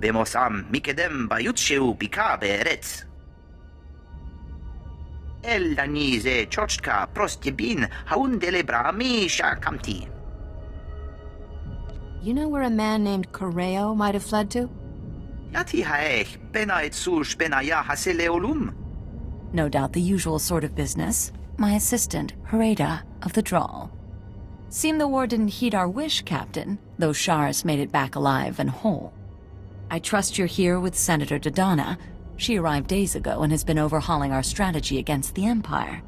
במוסם מקדם ביוצ'הו ביקה בארץ. אל דני זה צ'וצ'קה פרוסט יבין האונדלברה מי שהקמתי. You know where a man named Corellia might have fled to? יתי האך בנה את סוש בניה הסה לעולום. No doubt the usual sort of business. My assistant, Hereda, of the Drawl. Seemed the war didn't heed our wish, Captain, though Sharis made it back alive and whole. I trust you're here with Senator Dodonna. She arrived days ago and has been overhauling our strategy against the Empire.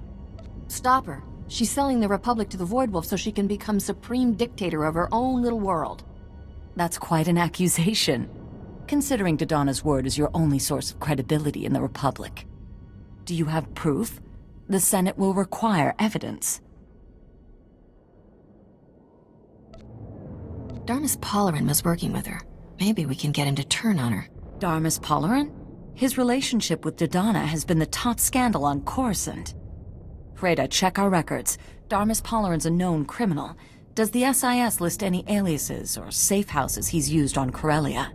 Stop her. She's selling the Republic to the Voidwolf so she can become supreme dictator of her own little world. That's quite an accusation, considering Dodonna's word is your only source of credibility in the Republic. Do you have proof? The Senate will require evidence. Darmus Polarin was working with her. Maybe we can get him to turn on her. Darmus Polarin? His relationship with Dodonna has been the top scandal on Coruscant. Freda, check our records. Darmus Polarin's a known criminal. Does the SIS list any aliases or safe houses he's used on Corellia?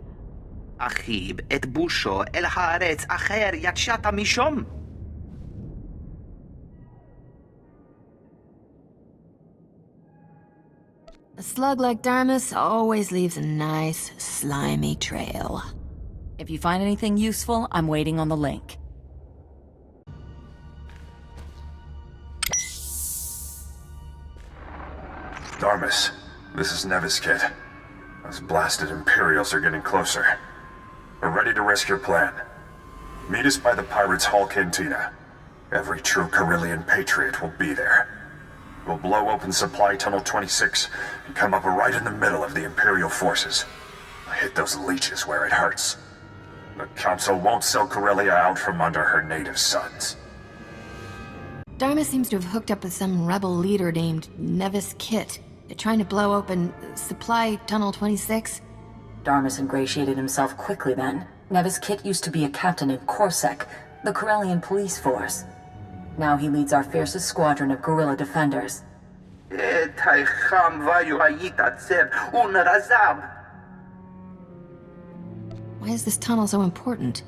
אחיב את בושו אל הארץ אחר יצאת משום. A slug like Darmus always leaves a nice, slimy trail. If you find anything useful, I'm waiting on the link. Darmus, this is Nevis Kit. Those blasted Imperials are getting closer. We're ready to risk your plan. Meet us by the Pirates' Hall Cantina. Every true Corellian patriot will be there. We'll blow open Supply Tunnel 26 and come up right in the middle of the Imperial forces. Hit those leeches where it hurts. The Council won't sell Corellia out from under her native sons. Darmus seems to have hooked up with some rebel leader named Nevis Kit. They're trying to blow open Supply Tunnel 26. Darmus ingratiated himself quickly then. Nevis Kit used to be a captain in Corsec, the Corellian police force. Now he leads our fiercest squadron of guerrilla defenders. Why is this tunnel so important?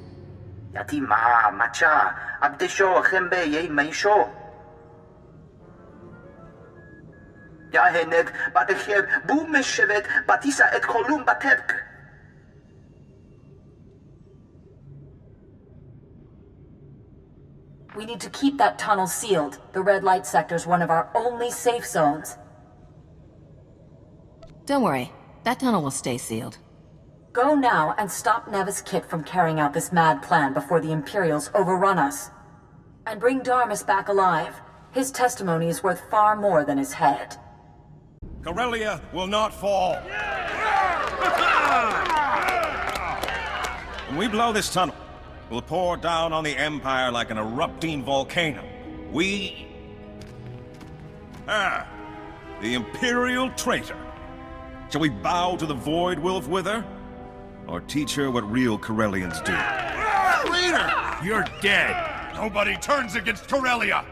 We need to keep that tunnel sealed. The red light sector's one of our only safe zones. Don't worry, that tunnel will stay sealed. Go now and stop Nevis Kit from carrying out this mad plan before the Imperials overrun us. And bring Darmus back alive. His testimony is worth far more than his head. Corellia will not fall. When we blow this tunnel, we'll pour down on the Empire like an erupting volcano. The Imperial traitor. Shall we bow to the Void Wolf with her? Or teach her what real Corellians do? Traitor! You're dead! Nobody turns against Corellia!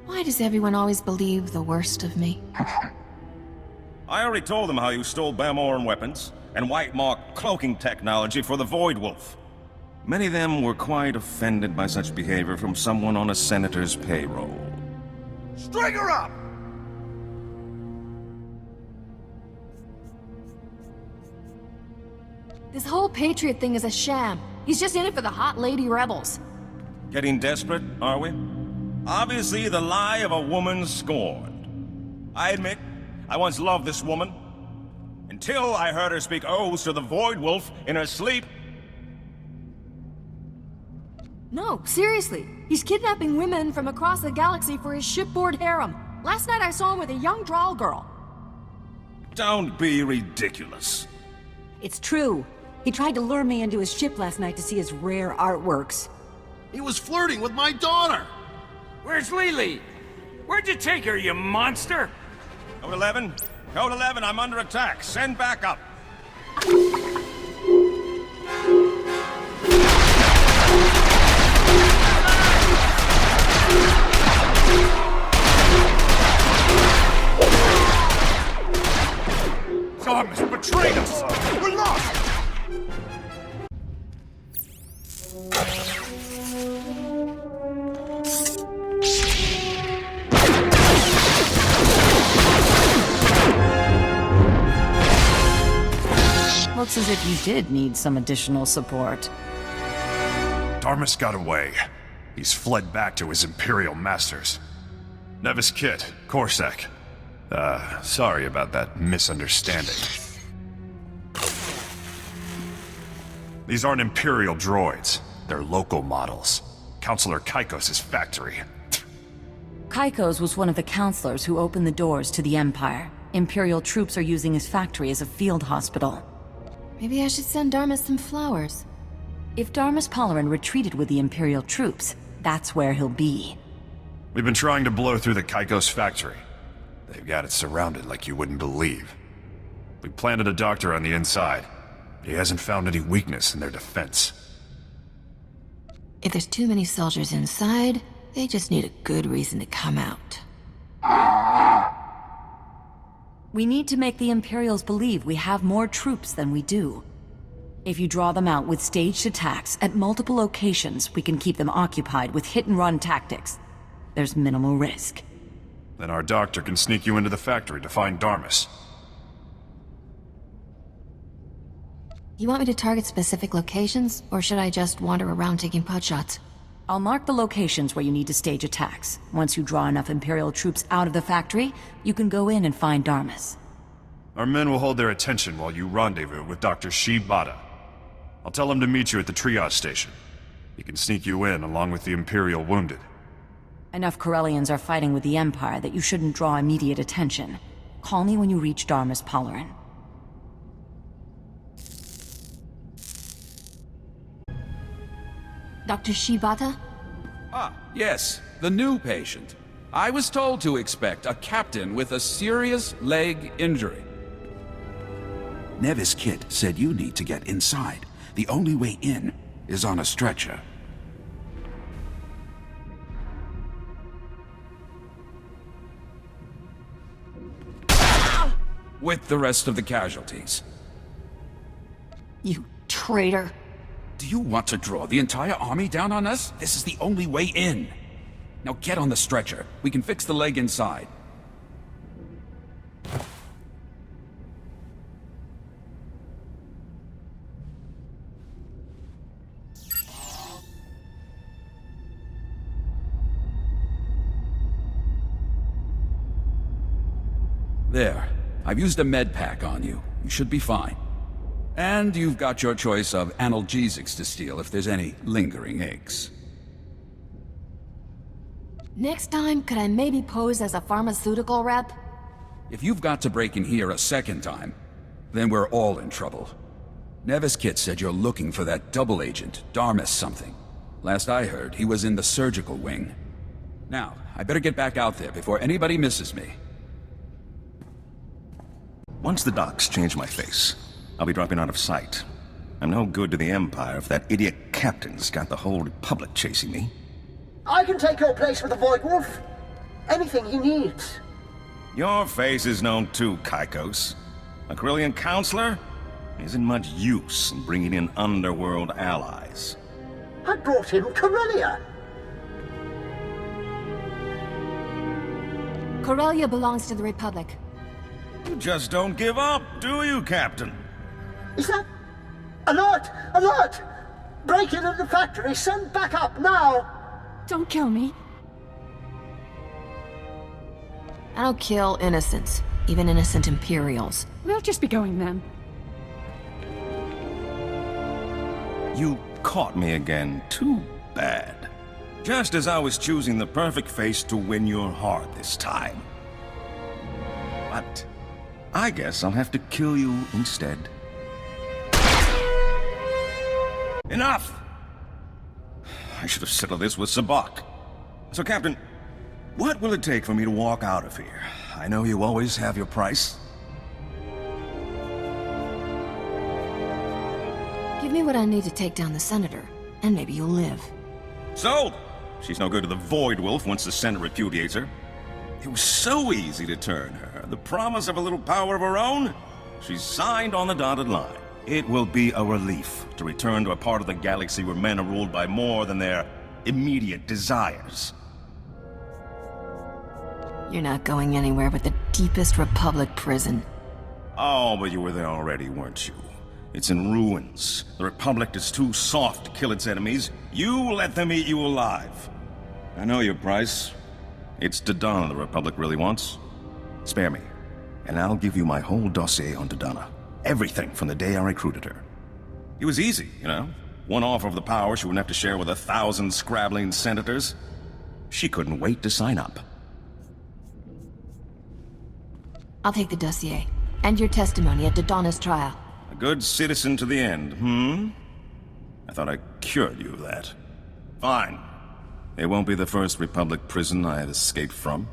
Why does everyone always believe the worst of me? I already told them how you stole Bamoran weapons and White Mark cloaking technology for the Void Wolf. Many of them were quite offended by such behavior from someone on a senator's payroll. String her up! This whole Patriot thing is a sham. He's just in it for the hot lady rebels. Getting desperate, are we? Obviously the lie of a woman scorned. I admit, I once loved this woman. Until I heard her speak oaths to the Void Wolf in her sleep. No, seriously. He's kidnapping women from across the galaxy for his shipboard harem. Last night I saw him with a young Drawl girl. Don't be ridiculous. It's true. He tried to lure me into his ship last night to see his rare artworks. He was flirting with my daughter! Where's Lily? Where'd you take her, you monster? Code 11? Code 11, I'm under attack. Send backup. Darmus betrayed us! We're lost! Looks as if you did need some additional support. Darmus got away. He's fled back to his Imperial masters. Nevis Kit, Corsac. Sorry about that misunderstanding. These aren't Imperial droids. They're local models. Counselor Kaikos' factory. Kaikos was one of the counselors who opened the doors to the Empire. Imperial troops are using his factory as a field hospital. Maybe I should send Darmus some flowers. If Darmus Palarin retreated with the Imperial troops, that's where he'll be. We've been trying to blow through the Kaikos factory. They've got it surrounded like you wouldn't believe. We planted a doctor on the inside, but he hasn't found any weakness in their defense. If there's too many soldiers inside, they just need a good reason to come out. We need to make the Imperials believe we have more troops than we do. If you draw them out with staged attacks at multiple locations, we can keep them occupied with hit-and-run tactics. There's minimal risk. Then our doctor can sneak you into the factory to find Darmus. You want me to target specific locations, or should I just wander around taking potshots? I'll mark the locations where you need to stage attacks. Once you draw enough Imperial troops out of the factory, you can go in and find Darmus. Our men will hold their attention while you rendezvous with Dr. Shibata. I'll tell him to meet you at the triage station. He can sneak you in along with the Imperial wounded. Enough Corellians are fighting with the Empire that you shouldn't draw immediate attention. Call me when you reach Darmus Palarin. Dr. Shibata? Ah, yes, the new patient. I was told to expect a captain with a serious leg injury. Nevis Kit said you need to get inside. The only way in is on a stretcher. With the rest of the casualties. You traitor. Do you want to draw the entire army down on us? This is the only way in. Now get on the stretcher. We can fix the leg inside. There. I've used a med pack on you. You should be fine. And you've got your choice of analgesics to steal if there's any lingering aches. Next time, could I maybe pose as a pharmaceutical rep? If you've got to break in here a second time, then we're all in trouble. Nevis Kit said you're looking for that double agent, Darmus something. Last I heard, he was in the surgical wing. Now, I better get back out there before anybody misses me. Once the docs change my face, I'll be dropping out of sight. I'm no good to the Empire if that idiot captain's got the whole Republic chasing me. I can take your place with the Void Wolf. Anything he needs. Your face is known too, Kaikos. A Corellian counselor isn't much use in bringing in underworld allies. I brought him Corellia. Corellia belongs to the Republic. You just don't give up, do you, Captain? Is that... Alert! Alert! Break in at the factory, send back up now! Don't kill me. I don't kill innocents, even innocent Imperials. We'll just be going then. You caught me again. Too bad. Just as I was choosing the perfect face to win your heart this time. But I guess I'll have to kill you instead. Enough! I should have settled this with Zabrak. So, Captain, what will it take for me to walk out of here? I know you always have your price. Give me what I need to take down the Senator, and maybe you'll live. Sold! She's no good to the Void Wolf once the Senate repudiates her. It was so easy to turn her. The promise of a little power of her own? She's signed on the dotted line. It will be a relief to return to a part of the galaxy where men are ruled by more than their immediate desires. You're not going anywhere but the deepest Republic prison. Oh, but you were there already, weren't you? It's in ruins. The Republic is too soft to kill its enemies. You let them eat you alive. I know your price. It's Dodonna the Republic really wants. Spare me, and I'll give you my whole dossier on Dodonna. Everything from the day I recruited her. It was easy, you know? One offer of the power she wouldn't have to share with 1,000 scrabbling senators. She couldn't wait to sign up. I'll take the dossier. And your testimony at Dodonna's trial. A good citizen to the end, I thought I cured you of that. Fine. It won't be the first Republic prison I had escaped from.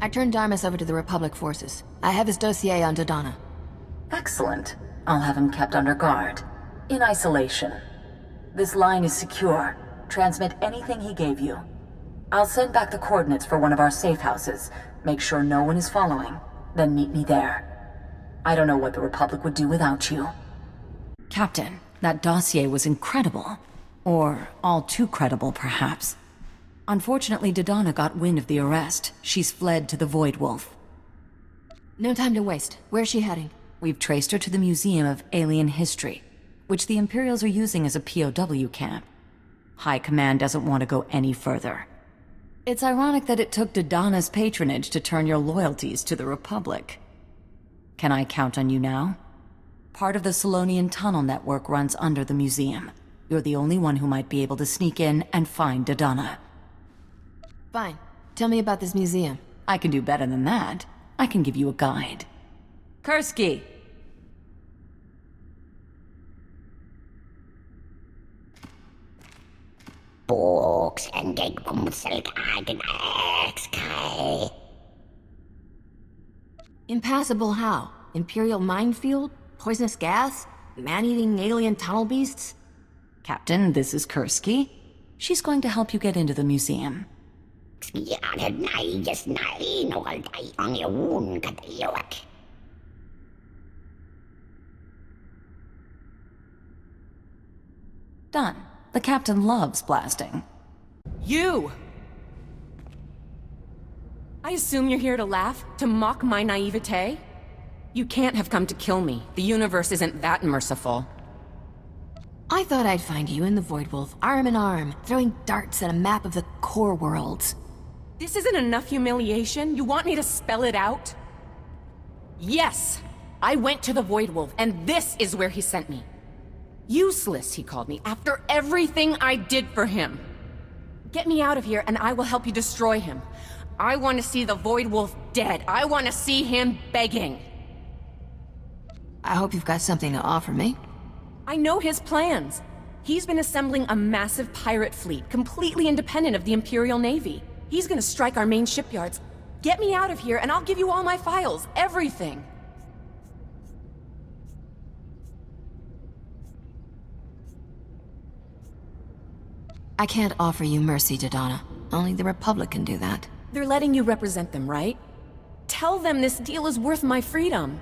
I turned Darmus over to the Republic forces. I have his dossier on Dodonna. Excellent. I'll have him kept under guard. In isolation. This line is secure. Transmit anything he gave you. I'll send back the coordinates for one of our safe houses. Make sure no one is following. Then meet me there. I don't know what the Republic would do without you. Captain, that dossier was incredible. Or all too credible, perhaps. Unfortunately, Dodonna got wind of the arrest. She's fled to the Void Wolf. No time to waste. Where's she heading? We've traced her to the Museum of Alien History, which the Imperials are using as a POW camp. High Command doesn't want to go any further. It's ironic that it took Dodonna's patronage to turn your loyalties to the Republic. Can I count on you now? Part of the Solonian tunnel network runs under the museum. You're the only one who might be able to sneak in and find Dodonna. Fine. Tell me about this museum. I can do better than that. I can give you a guide. Kursky! Books and Impassable how? Imperial minefield? Poisonous gas? Man-eating alien tunnel beasts? Captain, this is Kursky. She's going to help you get into the museum. Done. The captain loves blasting. You! I assume you're here to laugh? To mock my naivete? You can't have come to kill me. The universe isn't that merciful. I thought I'd find you and the Void Wolf, arm in arm, throwing darts at a map of the core worlds. This isn't enough humiliation? You want me to spell it out? Yes! I went to the Void Wolf, and this is where he sent me. Useless, he called me, after everything I did for him. Get me out of here, and I will help you destroy him. I want to see the Void Wolf dead. I want to see him begging. I hope you've got something to offer me. I know his plans. He's been assembling a massive pirate fleet, completely independent of the Imperial Navy. He's gonna strike our main shipyards. Get me out of here, and I'll give you all my files, everything. I can't offer you mercy, Dodonna. Only the Republic can do that. They're letting you represent them, right? Tell them this deal is worth my freedom.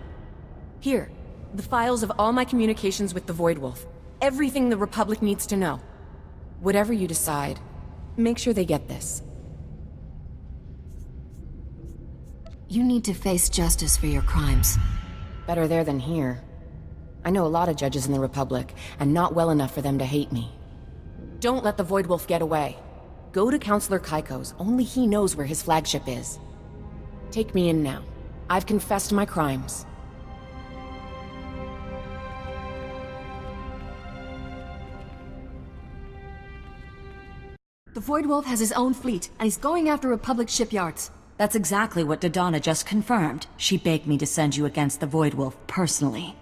Here, the files of all my communications with the Void Wolf. Everything the Republic needs to know. Whatever you decide, make sure they get this. You need to face justice for your crimes. Better there than here. I know a lot of judges in the Republic, and not well enough for them to hate me. Don't let the Void Wolf get away. Go to Counselor Kaiko's. Only he knows where his flagship is. Take me in now. I've confessed my crimes. The Void Wolf has his own fleet, and he's going after Republic shipyards. That's exactly what Dodonna just confirmed. She begged me to send you against the Void Wolf personally.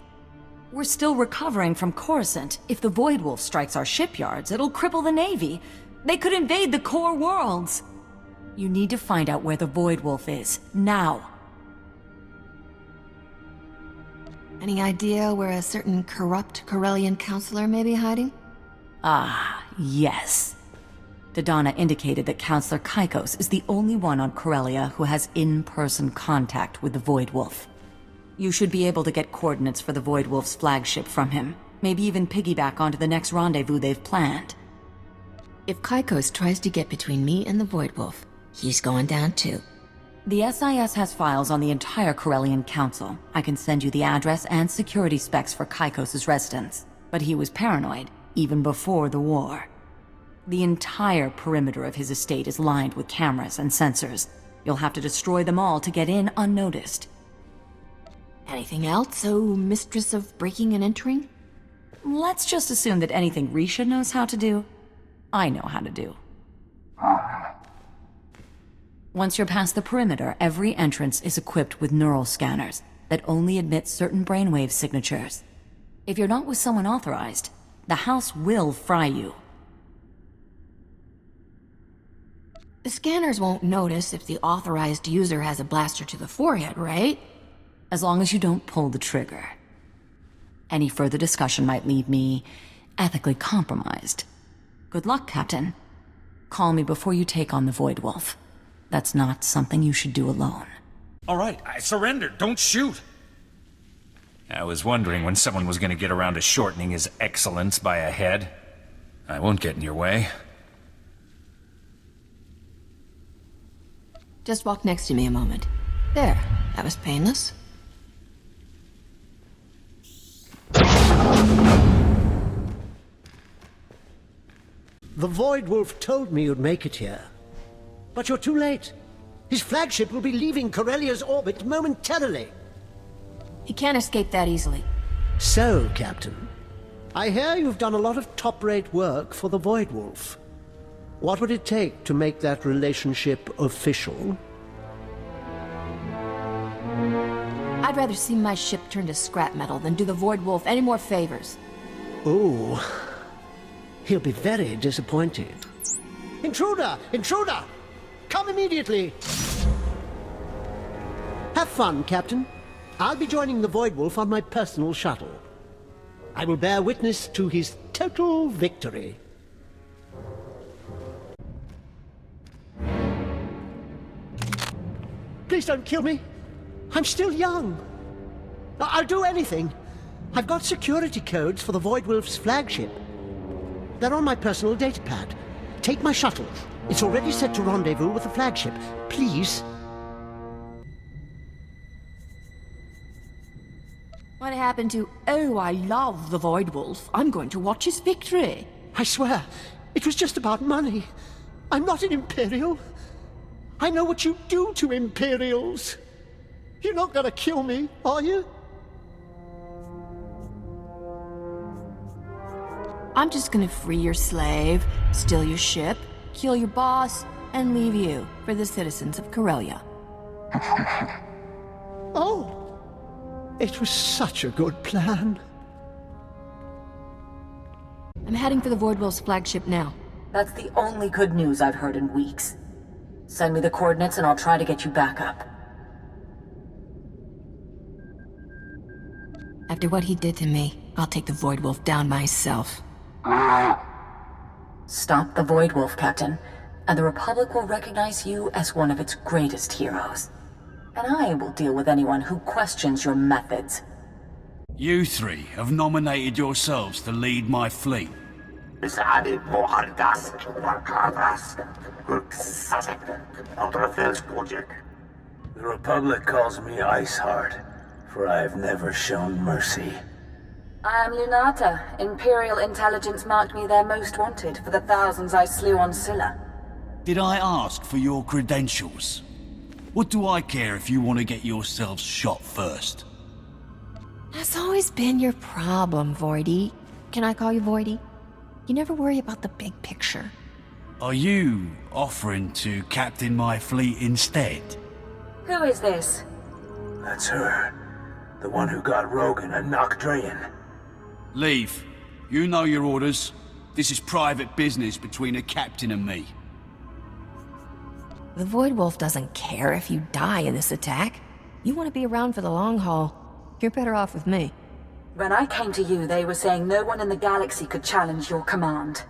We're still recovering from Coruscant. If the Void Wolf strikes our shipyards, it'll cripple the Navy. They could invade the core worlds. You need to find out where the Void Wolf is, now. Any idea where a certain corrupt Corellian counselor may be hiding? Ah, yes. Dodonna indicated that Counselor Kaikos is the only one on Corellia who has in-person contact with the Void Wolf. You should be able to get coordinates for the Void Wolf's flagship from him. Maybe even piggyback onto the next rendezvous they've planned. If Kaikos tries to get between me and the Void Wolf, he's going down too. The SIS has files on the entire Corellian Council. I can send you the address and security specs for Kaikos' residence. But he was paranoid, even before the war. The entire perimeter of his estate is lined with cameras and sensors. You'll have to destroy them all to get in unnoticed. Anything else, oh mistress of breaking and entering? Let's just assume that anything Risha knows how to do, I know how to do. Once you're past the perimeter, every entrance is equipped with neural scanners that only admit certain brainwave signatures. If you're not with someone authorized, the house will fry you. The scanners won't notice if the authorized user has a blaster to the forehead, right? As long as you don't pull the trigger. Any further discussion might leave me ethically compromised. Good luck, Captain. Call me before you take on the Void Wolf. That's not something you should do alone. All right, I surrendered. Don't shoot. I was wondering when someone was going to get around to shortening his excellence by a head. I won't get in your way. Just walk next to me a moment. There, that was painless. The Void Wolf told me you'd make it here. But you're too late. His flagship will be leaving Corellia's orbit momentarily. He can't escape that easily. So, Captain, I hear you've done a lot of top-rate work for the Void Wolf. What would it take to make that relationship official? I'd rather see my ship turn to scrap metal than do the Void Wolf any more favors. Ooh. He'll be very disappointed. Intruder! Intruder! Come immediately! Have fun, Captain. I'll be joining the Void Wolf on my personal shuttle. I will bear witness to his total victory. Please don't kill me. I'm still young. I'll do anything. I've got security codes for the Void Wolf's flagship. They're on my personal datapad. Take my shuttle. It's already set to rendezvous with the flagship. Please. What happened to, oh, I love the Void Wolf. I'm going to watch his victory. I swear, it was just about money. I'm not an Imperial. I know what you do to Imperials. You're not gonna kill me, are you? I'm just gonna free your slave, steal your ship, kill your boss, and leave you for the citizens of Corellia. Oh! It was such a good plan. I'm heading for the Void Wolf's flagship now. That's the only good news I've heard in weeks. Send me the coordinates and I'll try to get you back up. After what he did to me, I'll take the Void Wolf down myself. Stop the Void Wolf, Captain, and the Republic will recognize you as one of its greatest heroes. And I will deal with anyone who questions your methods. You three have nominated yourselves to lead my fleet. The Republic calls me Iceheart, for I have never shown mercy. I am Lunata. Imperial intelligence marked me their most wanted for the thousands I slew on Scylla. Did I ask for your credentials? What do I care if you want to get yourselves shot first? That's always been your problem, Voidy. Can I call you Voidy? You never worry about the big picture. Are you offering to captain my fleet instead? Who is this? That's her. The one who got Rogan and knocked Drayan. Leave. You know your orders. This is private business between a captain and me. The Void Wolf doesn't care if you die in this attack. You want to be around for the long haul. You're better off with me. When I came to you, they were saying no one in the galaxy could challenge your command.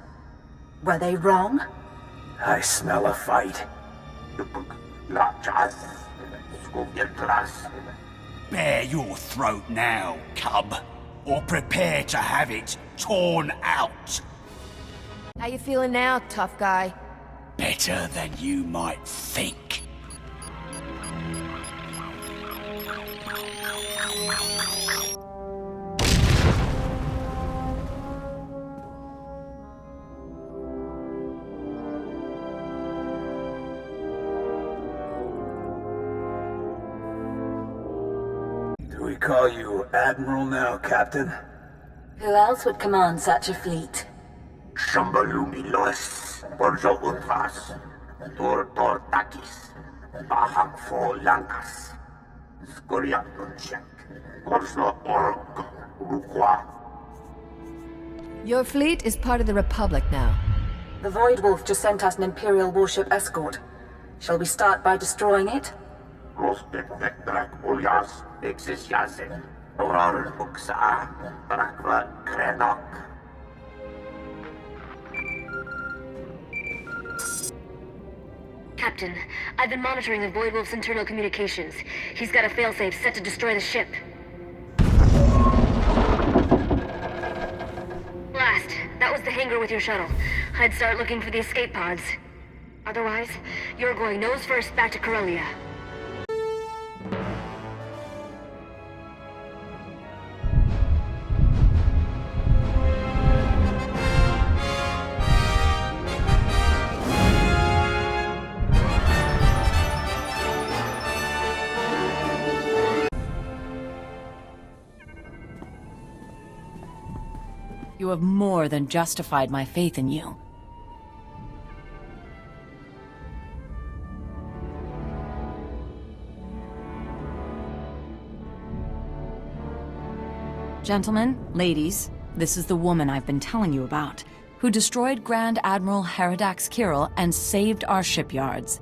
Were they wrong? I smell a fight. Bare your throat now, cub, or prepare to have it torn out. How you feeling now, tough guy? Better than you might think. Do we call you Admiral now, Captain? Who else would command such a fleet? Shambalumilos, Borjo Unvas, Tor Takis, Bahak Fo Lankas, Skoriak Nunchek, Korso Org, Rukwa. Your fleet is part of the Republic now. The Void Wolf just sent us an Imperial warship escort. Shall we start by destroying it? Rospek Vekdrak Ulyas, Exis Yasin, Orar Uksa, Brakva Krenok. Captain, I've been monitoring the Void Wolf's internal communications. He's got a failsafe set to destroy the ship. Blast. That was the hangar with your shuttle. I'd start looking for the escape pods. Otherwise, you're going nose first back to Corellia. You have more than justified my faith in you. Gentlemen, ladies, this is the woman I've been telling you about, who destroyed Grand Admiral Heridax Kirill and saved our shipyards.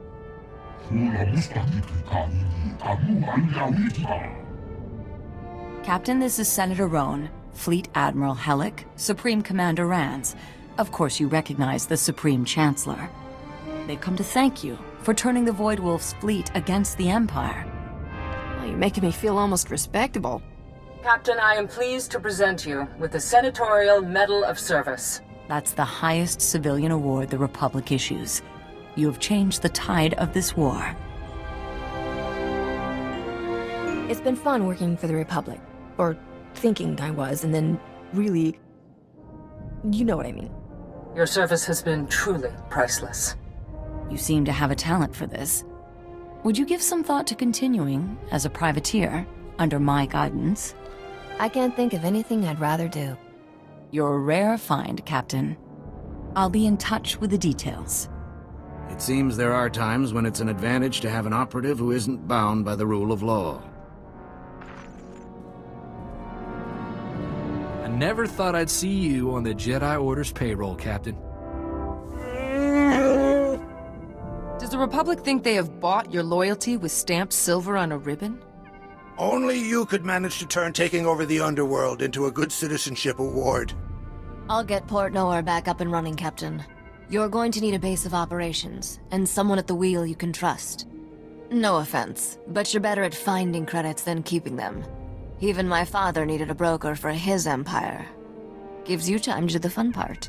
Captain, this is Senator Roan, Fleet Admiral Hellick, Supreme Commander Rands. Of course you recognize the Supreme Chancellor. They've come to thank you for turning the Void Wolf's fleet against the Empire. Well, you're making me feel almost respectable. Captain, I am pleased to present you with the Senatorial Medal of Service. That's the highest civilian award the Republic issues. You have changed the tide of this war. It's been fun working for the Republic. Or thinking I was, and then really... You know what I mean. Your service has been truly priceless. You seem to have a talent for this. Would you give some thought to continuing as a privateer under my guidance? I can't think of anything I'd rather do. You're a rare find, Captain. I'll be in touch with the details. It seems there are times when it's an advantage to have an operative who isn't bound by the rule of law. I never thought I'd see you on the Jedi Order's payroll, Captain. Does the Republic think they have bought your loyalty with stamped silver on a ribbon? Only you could manage to turn taking over the underworld into a good citizenship award. I'll get Port Nowhere back up and running, Captain. You're going to need a base of operations, and someone at the wheel you can trust. No offense, but you're better at finding credits than keeping them. Even my father needed a broker for his empire. Gives you time to do the fun part.